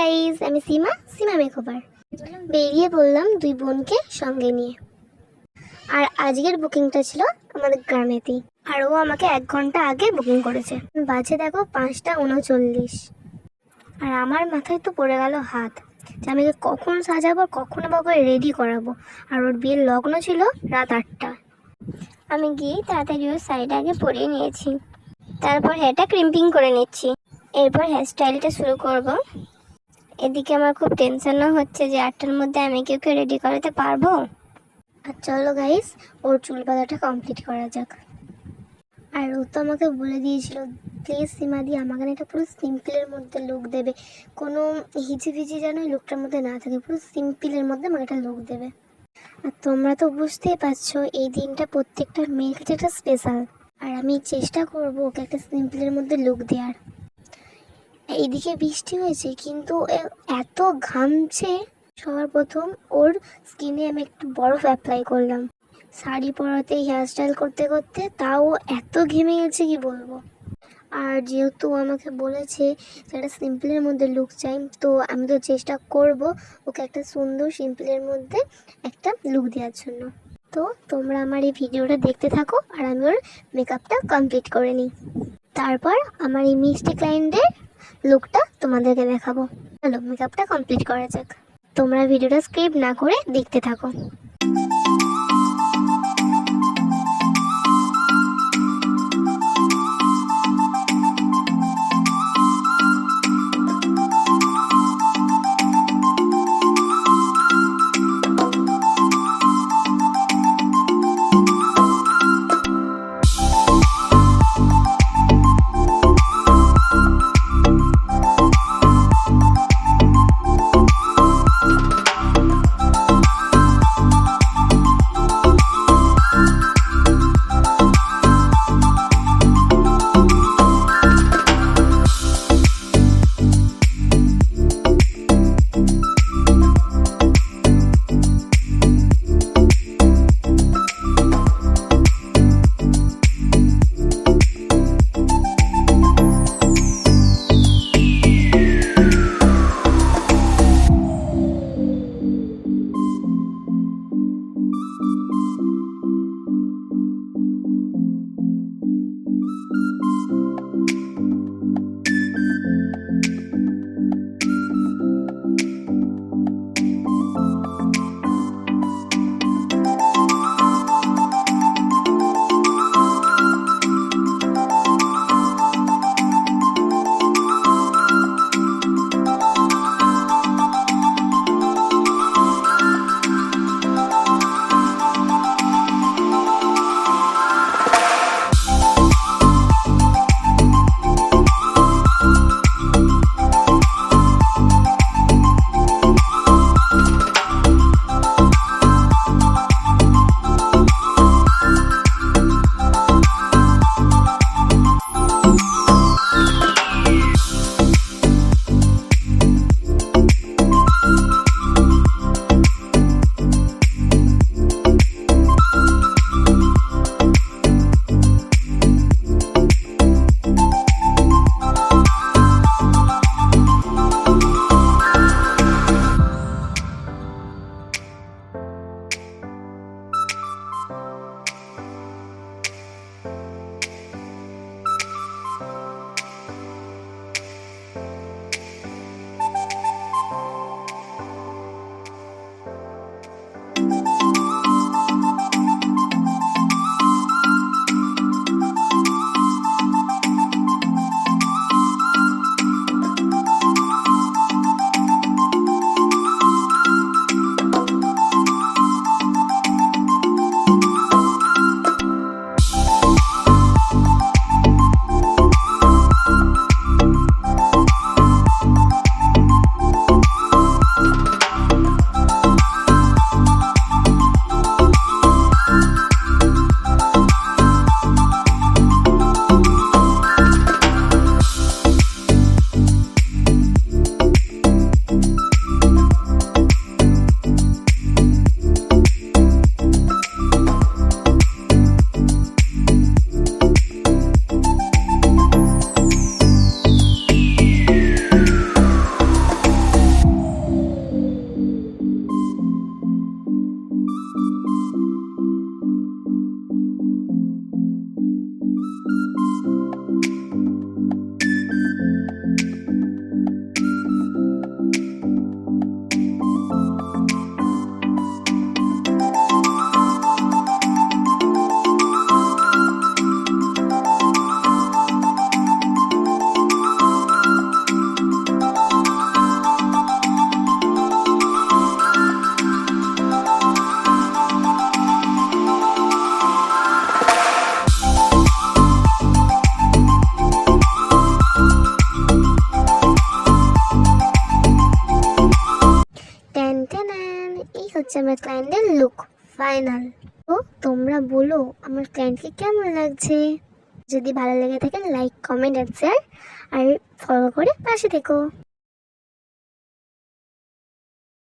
Guys, আমি সীমা makeover. বেরিয়ে পড়লাম দুই বোনকে সঙ্গে নিয়ে। আর আজকের বুকিংটা ছিল আমাদের গ্রামেতেই, আর ও আমাকে 1 ঘন্টা আগে বুকিং করেছে। বাজে দেখো 5:39। আর আমার মাথায় তো পড়ে গেল হাত যে আমি কখন সাজাবো, কখন বাবা রেডি করাবো। আর ওর বিয়ের লগ্ন ছিল রাত 8টা। আমি গিয়ে তাড়াতাড়ি ওর সাইড আগে পরিয়ে নিয়েছি, তারপর হেয়ারটা ক্রিম্পিং করে নিচ্ছি। এরপর হেয়ারস্টাইলটা শুরু করব। এদিকে আমার খুব টেনশনও হচ্ছে যে 8টার মধ্যে আমি কেউকে রেডি করাতে পারবো। আর চলো গাইস, ওর চুল বাঁধাটা কমপ্লিট করা যাক। আর ও তো আমাকে বলে দিয়েছিল, প্লিজ সীমাদি আমাকে একটা পুরো সিম্পলের মধ্যে লুক দেবে, কোনো হিজিবিজি যেন এই লুকটার মধ্যে না থাকে, পুরো সিম্পলের মধ্যে আমাকে একটা লুক দেবে। আর তোমরা তো বুঝতেই পারছো এই দিনটা প্রত্যেকটা মেয়ের কাছে একটা স্পেশাল। আর আমি চেষ্টা করবো ওকে একটা সিম্পলের মধ্যে লুক দেওয়ার। এইদিকে বৃষ্টি হয়েছে কিন্তু এত ঘামছে। সবার প্রথম ওর স্কিনে আমি একটু বরফ অ্যাপ্লাই করলাম শাড়ি পরাতে, হেয়ারস্টাইল করতে করতে, তাও এত ঘেমে গেছে কি বলবো। আর যেহেতু আমাকে বলেছে সেটা সিম্পলের মধ্যে লুক চাই, তো আমি তো চেষ্টা করব ওকে একটা সুন্দর সিম্পলের মধ্যে একটা লুক দেওয়ার জন্য। তো তোমরা আমার এই ভিডিওটা দেখতে থাকো আর আমি ওর মেকআপটা কমপ্লিট করে নিই। তারপর আমার এই মিষ্টি ক্লায়েন্টের লুকটা তোমাদেরকে দেখাবো। চলো মেকআপটা কমপ্লিট করা যাক। তোমরা ভিডিওটা স্কিপ না করে দেখতে থাকো। হচ্ছে আমার ক্লায়েন্টের লুক ফাইনাল। তো তোমরা বলো আমার ক্লায়েন্টকে কেমন লাগছে। যদি ভালো লেগে থাকে লাইক, কমেন্ট আর শেয়ার, আর ফলো করে পাশে থেকো।